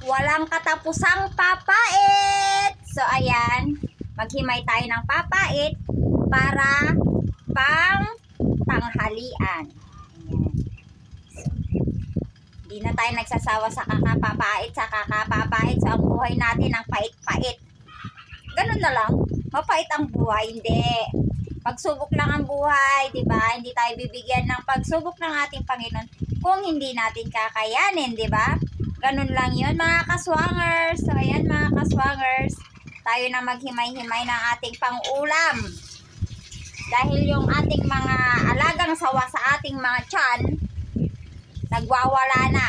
walang katapusang papait. So ayan, maghimay tayo ng papait para pang tanghalian. Ayan. So, hindi na tayo nagsasawa sa kakapapait, So ang buhay natin ang pait-pait. Ganun na lang, mapait ang buhay, hindi. Pagsubok lang ang buhay, di ba? Hindi tayo bibigyan ng pagsubok ng ating Panginoon kung hindi natin kakayanin, di ba? Ganun lang yun, mga kaswangers. So, ayan, mga kaswangers, tayo na maghimay-himay ng ating pang-ulam. Dahil yung ating mga alagang sawa sa ating mga tiyan, nagwawala na.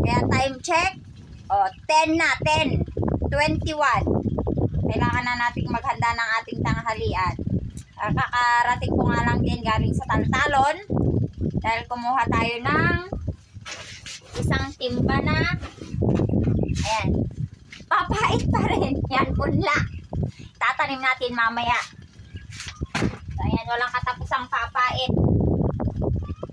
Kaya time check, 10 na, 10, 21. Kailangan na nating maghanda ng ating tanghalian. Kakarating ko nga lang din galing sa Taltalon dahil kumuha tayo ng isang timba na ayan, papait pa rin yan, punla, tatanim natin mamaya. So ayan, walang katapusang papait.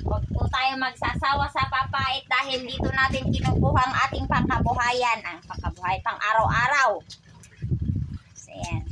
Huwag po tayo magsasawa sa papait dahil dito natin kinukuha ang ating pangkabuhayan, ang pangkabuhay pang araw-araw. So ayan,